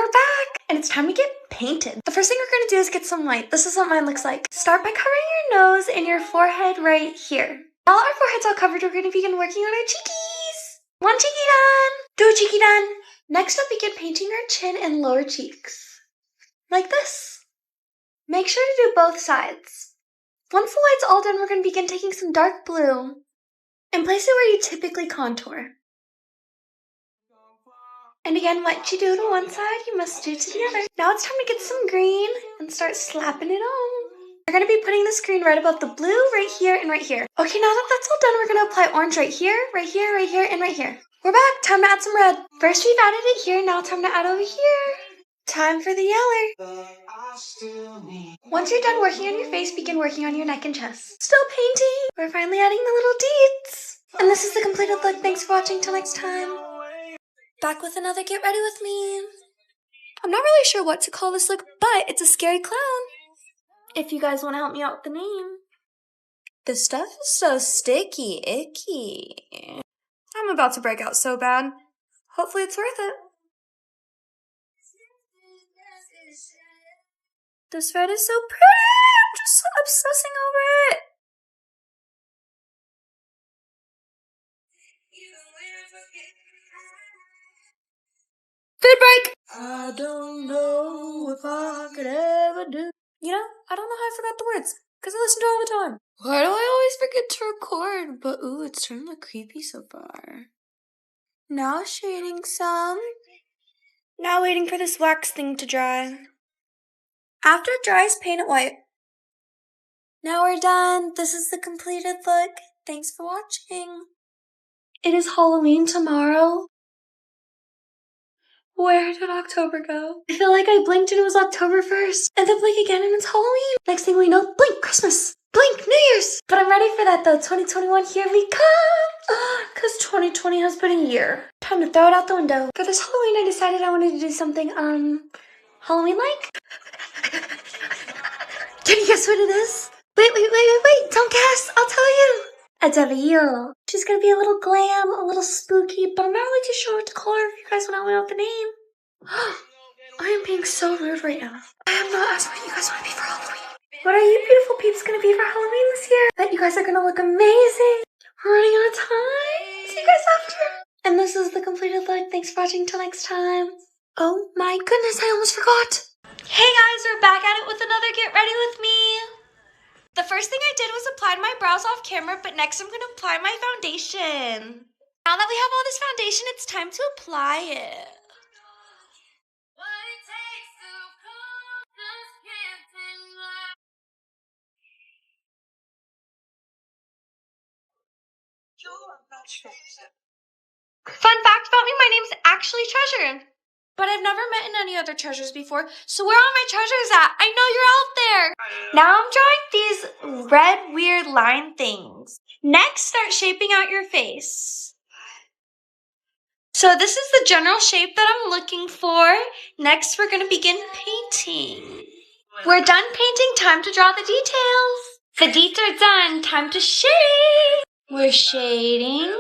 we're back! And it's time to get painted. The first thing we're gonna do is get some light. This is what mine looks like. Start by covering your nose and your forehead right here. Now our forehead's all covered, we're gonna begin working on our cheekies. One cheeky done. Two cheeky done. Next up, begin painting our chin and lower cheeks. Like this. Make sure to do both sides. Once the light's all done, we're gonna begin taking some dark blue and place it where you typically contour. And again, what you do to one side, you must do to the other. Now it's time to get some green and start slapping it on. We're going to be putting this green right above the blue, right here, and right here. Okay, now that that's all done, we're going to apply orange right here, right here, right here, and right here. We're back. Time to add some red. First we've added it here, now time to add over here. Time for the yeller. Once you're done working on your face, begin working on your neck and chest. Still painting. We're finally adding the little deets. And this is the completed look. Thanks for watching. Till next time. Back with another Get Ready With Me. I'm not really sure what to call this look, but it's a scary clown. If you guys want to help me out with the name. This stuff is so sticky, icky. I'm about to break out so bad. Hopefully it's worth it. This red is so pretty. I'm just so obsessing over it. Food break! I don't know if I could ever do. You know, I don't know how I forgot the words, because I listen to it all the time. Why do I always forget to record? But ooh, it's turned look creepy so far. Now shading some. Now waiting for this wax thing to dry. After it dries, paint it white. Now we're done. This is the completed look. Thanks for watching. It is Halloween tomorrow. Where did October go? I feel like I blinked and it was October 1st. And then blink again and it's Halloween. Next thing we know, blink, Christmas. Blink, New Year's. But I'm ready for that though. 2021, here we come. Because 2020 has been a year. Time to throw it out the window. For this Halloween, I decided I wanted to do something, Halloween-like. Can you guess what it is? Wait. Don't guess. I'll tell you. A devil. She's gonna be a little glam, a little spooky, but I'm not really too sure what to call her if you guys want to know the name. I am being so rude right now. I have not asked what you guys want to be for Halloween. What are you beautiful peeps gonna be for Halloween this year? Bet you guys are gonna look amazing. We're running out of time. See you guys after. And this is the completed look. Thanks for watching. Till next time. Oh my goodness, I almost forgot. Hey guys, we're back at it with another Get Ready With Me. The first thing I did was apply my brows off camera, but next I'm going to apply my foundation. Now that we have all this foundation, it's time to apply it. Fun fact about me, my name's actually Treasure. But I've never met any other treasures before, so where are my treasures at? I know you're out there. Now I'm drawing these red weird line things. Next, start shaping out your face. So this is the general shape that I'm looking for. Next, we're going to begin painting. We're done painting, time to draw the details. The deets are done, time to shade. We're shading.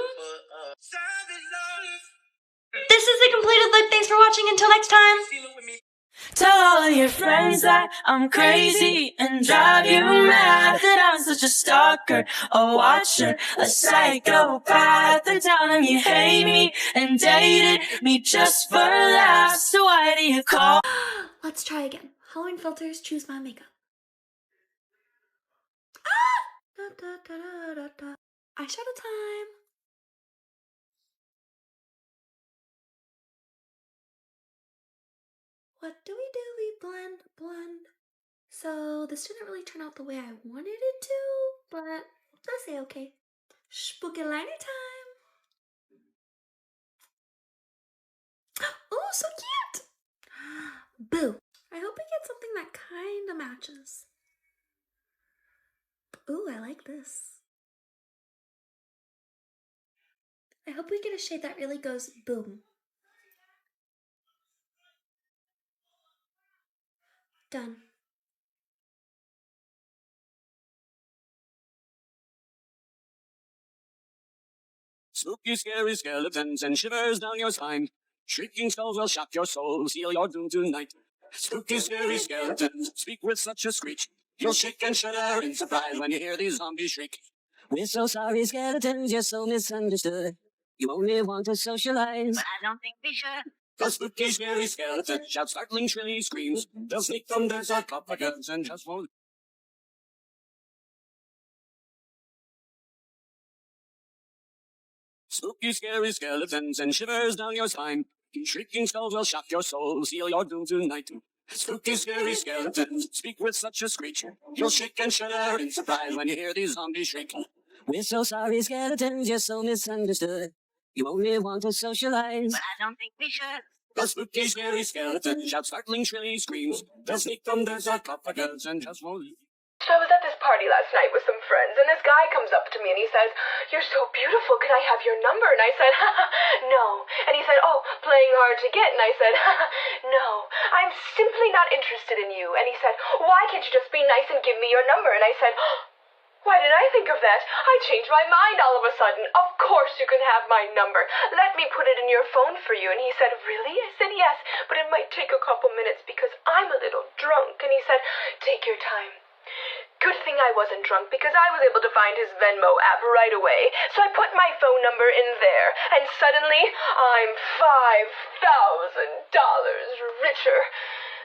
This is the completed look. Thanks for watching. Until next time. Tell all of your friends that I'm crazy and drive you mad, that I'm such a stalker, a watcher, a psychopath. They're telling you hate me and dated me just for laughs. So why do you call? Let's try again. Halloween filters, choose my makeup. Eyeshadow time. What do? We blend. So this didn't really turn out the way I wanted it to, but let's say okay. Spooky liner time. Oh, so cute. Boo. I hope we get something that kind of matches. Ooh, I like this. I hope we get a shade that really goes boom. Done. Spooky, scary skeletons and shivers down your spine. Shrieking skulls will shock your soul, seal your doom tonight. Spooky, scary skeletons speak with such a screech. You'll shake and shudder in surprise when you hear these zombies shriek. We're so sorry, skeletons, you're so misunderstood. You only want to socialize, but I don't think we should. The spooky, scary skeletons shout startling, shrilly screams. They'll sneak from their sarcophagus and just won't. Spooky, scary skeletons and shivers down your spine. Shrieking skulls will shock your soul, seal your doom tonight. Spooky, scary skeletons speak with such a screech. You'll shake and shudder in surprise when you hear these zombies shriek. We're so sorry, skeletons, you're so misunderstood. You only want to socialize, but I don't think we should. The spooky, scary skeletons shout startling, shrilly screams. They'll sneak from their sarcophagus and just won't leave. So I was at this party last night with some friends, and this guy comes up to me and he says, "You're so beautiful, can I have your number?" And I said, "No." And he said, "Oh, playing hard to get." And I said, "No, I'm simply not interested in you." And he said, "Why can't you just be nice and give me your number?" And I said, "Why did I think of that? I changed my mind all of a sudden. Of course you can have my number. Let me put it in your phone for you." And he said, "Really?" I said, "Yes, but it might take a couple minutes because I'm a little drunk." And he said, "Take your time." Good thing I wasn't drunk because I was able to find his Venmo app right away. So I put my phone number in there, and suddenly I'm $5,000 richer.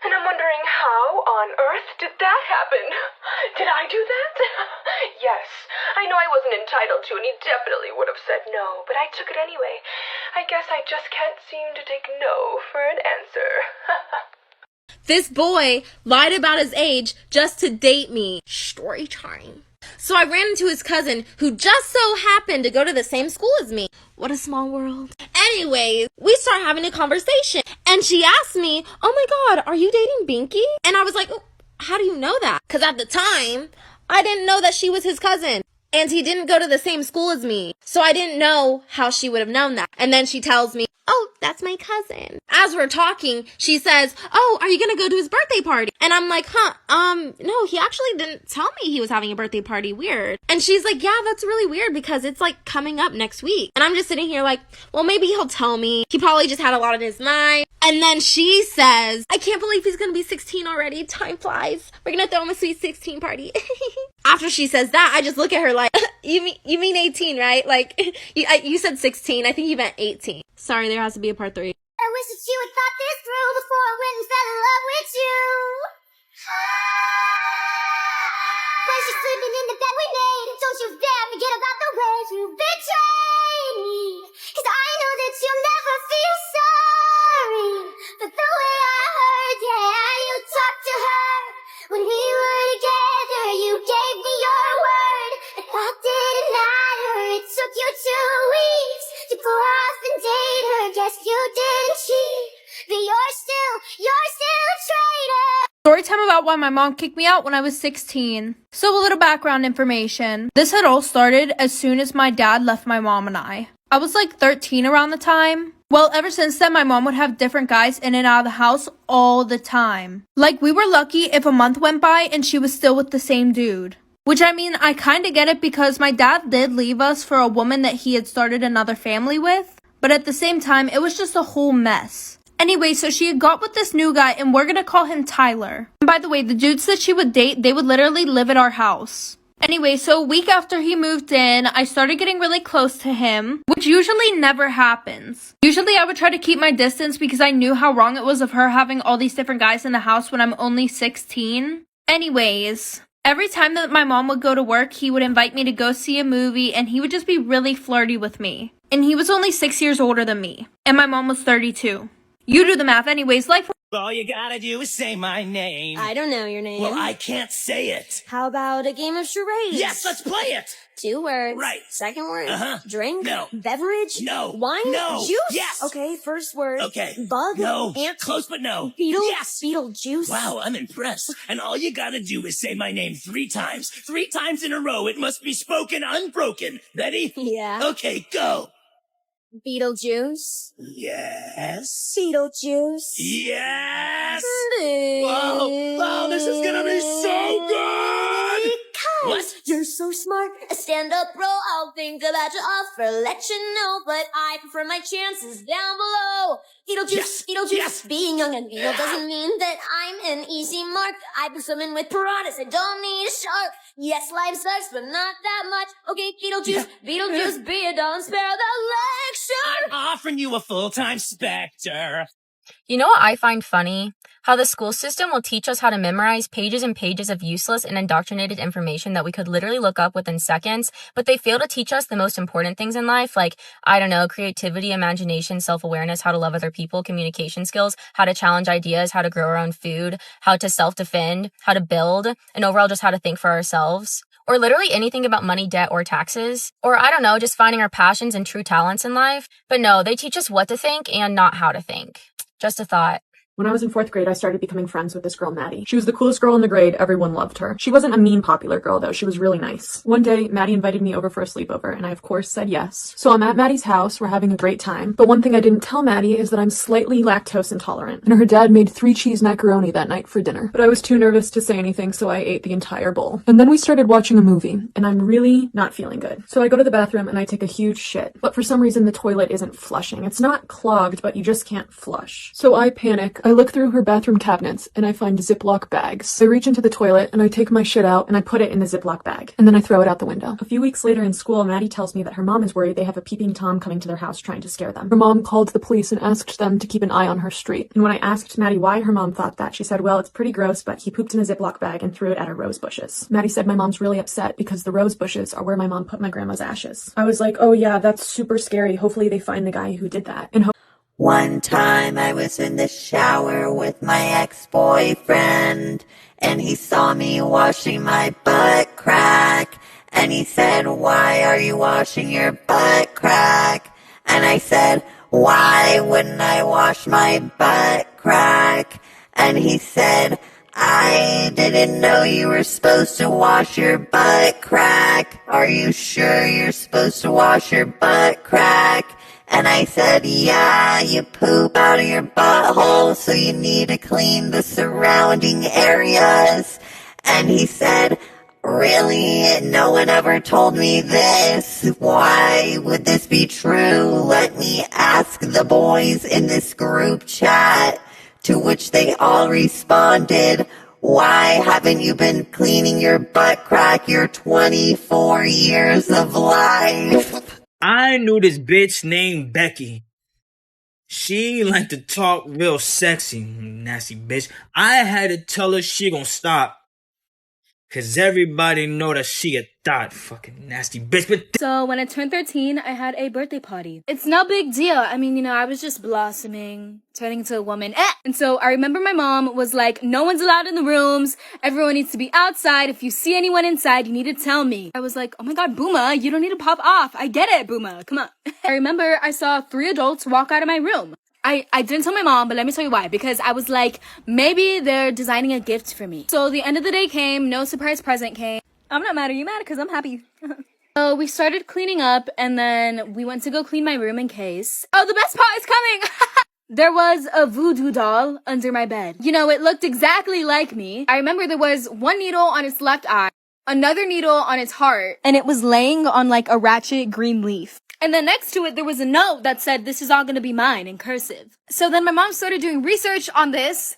And I'm wondering, how on earth did that happen? Did I do that? Yes. I know I wasn't entitled to, and he definitely would have said no, but I took it anyway. I guess I just can't seem to take no for an answer. This boy lied about his age just to date me. Story time. So I ran into his cousin, who just so happened to go to the same school as me. What a small world. Anyway, we start having a conversation, and she asked me, "Oh my God, are you dating Binky?" And I was like, "Oh, how do you know that?" Because at the time, I didn't know that she was his cousin. And he didn't go to the same school as me. So I didn't know how she would have known that. And then she tells me, "Oh, that's my cousin." As we're talking, she says, "Oh, are you going to go to his birthday party?" And I'm like, no, he actually didn't tell me he was having a birthday party. Weird. And she's like, "Yeah, that's really weird because it's like coming up next week." And I'm just sitting here like, well, maybe he'll tell me. He probably just had a lot on his mind. And then she says, "I can't believe he's going to be 16 already. Time flies. We're going to throw him a sweet 16 party." After she says that, I just look at her like, you mean 18, right? Like, you said 16. I think you meant 18. Sorry, there has to be a part 3. I wish that you had thought this through before I went and fell in love with you. When she's sleeping in the bed we made, don't you dare forget about the ways you betrayed me. 'Cause I know that you'll never feel sorry for the way I heard, yeah, you talked to her. When we were together, you gave me your word. And I didn't matter, it took you 2 weeks to go off and date her. Guess you didn't cheat, but you're still a traitor. Story time about why my mom kicked me out when I was 16. So a little background information. This had all started as soon as my dad left my mom and I. I was like 13 around the time. Well, ever since then, my mom would have different guys in and out of the house all the time. Like, we were lucky if a month went by and she was still with the same dude. Which, I mean, I kind of get it because my dad did leave us for a woman that he had started another family with. But at the same time, it was just a whole mess. Anyway, so she had got with this new guy, and we're gonna call him Tyler. And by the way, the dudes that she would date, they would literally live at our house. Anyway, so a week after he moved in, I started getting really close to him, which usually never happens. Usually I would try to keep my distance because I knew how wrong it was of her having all these different guys in the house when I'm only 16. Anyways, every time that my mom would go to work, he would invite me to go see a movie, and he would just be really flirty with me. And he was only 6 years older than me, and my mom was 32. You do the math. Anyways, like... All you gotta do is say my name. I don't know your name. Well, I can't say it. How about a game of charades? Yes, let's play it. 2 words. Right. Second word. Uh-huh. Drink. No. Beverage. No. Wine. No. Juice. Yes. Okay, first word. Okay. Bug. No. Ant. Close, but no. Beetle. Yes. Beetle juice. Wow, I'm impressed. And all you gotta do is say my name 3 times. 3 times in a row. It must be spoken unbroken. Ready? Yeah. Okay, go. Beetlejuice. Yes. Beetlejuice. Yes. Wow, this is gonna be so good. What? You're so smart. Stand up, bro. I'll think about your offer, let you know. But I prefer my chances down below. Beetlejuice, Beetlejuice. Yes. Being young and evil doesn't mean that I'm an easy mark. I put someone with piranhas. I don't need a shark. Yes, life sucks, but not that much. Okay, Beetlejuice, Beetlejuice, be a don't spare the lecture. I'm offering you a full-time Spectre. You know what I find funny? How the school system will teach us how to memorize pages and pages of useless and indoctrinated information that we could literally look up within seconds, but they fail to teach us the most important things in life, like, I don't know, creativity, imagination, self-awareness, how to love other people, communication skills, how to challenge ideas, how to grow our own food, how to self-defend, how to build, and overall just how to think for ourselves. Or literally anything about money, debt, or taxes. Or I don't know, just finding our passions and true talents in life. But no, they teach us what to think and not how to think. Just a thought. When I was in 4th grade, I started becoming friends with this girl, Maddie. She was the coolest girl in the grade. Everyone loved her. She wasn't a mean, popular girl, though. She was really nice. One day, Maddie invited me over for a sleepover, and I, of course, said yes. So I'm at Maddie's house. We're having a great time. But one thing I didn't tell Maddie is that I'm slightly lactose intolerant, and her dad made 3-cheese macaroni that night for dinner. But I was too nervous to say anything, so I ate the entire bowl. And then we started watching a movie, and I'm really not feeling good. So I go to the bathroom, and I take a huge shit. But for some reason, the toilet isn't flushing. It's not clogged, but you just can't flush. So I panic. I look through her bathroom cabinets and I find Ziploc bags. I reach into the toilet and I take my shit out and I put it in the Ziploc bag. And then I throw it out the window. A few weeks later in school, Maddie tells me that her mom is worried they have a peeping Tom coming to their house trying to scare them. Her mom called the police and asked them to keep an eye on her street. And when I asked Maddie why her mom thought that, she said, well, it's pretty gross, but he pooped in a Ziploc bag and threw it at our rose bushes. Maddie said my mom's really upset because the rose bushes are where my mom put my grandma's ashes. I was like, oh yeah, that's super scary. Hopefully they find the guy who did that. And one time I was in the shower with my ex-boyfriend, and he saw me washing my butt crack, and he said, why are you washing your butt crack? And I said, why wouldn't I wash my butt crack? And he said, I didn't know you were supposed to wash your butt crack. Are you sure you're supposed to wash your butt crack? And I said, yeah, you poop out of your butthole, so you need to clean the surrounding areas. And he said, really? No one ever told me this. Why would this be true? Let me ask the boys in this group chat. To which they all responded, why haven't you been cleaning your butt crack your 24 years of life? I knew this bitch named Becky. She liked to talk real sexy, nasty bitch. I had to tell her she gon' stop. Cause everybody know that she a thought, fucking nasty bitch. But So when I turned 13, I had a birthday party. It's no big deal. I mean, I was just blossoming, turning into a woman. And so I remember my mom was like, no one's allowed in the rooms. Everyone needs to be outside. If you see anyone inside, you need to tell me. I was like, oh my God, Booma, you don't need to pop off. I get it, Booma. Come on. I remember I saw 3 adults walk out of my room. I didn't tell my mom, but let me tell you why. Because I was like, maybe they're designing a gift for me. So the end of the day came, no surprise present came. I'm not mad. Are you mad? Because I'm happy. So we started cleaning up, and then we went to go clean my room in case. Oh, the best part is coming! There was a voodoo doll under my bed. It looked exactly like me. I remember there was one needle on its left eye, another needle on its heart, and it was laying on like a ratchet green leaf. And then next to it, there was a note that said, this is all gonna be mine in cursive. So then my mom started doing research on this,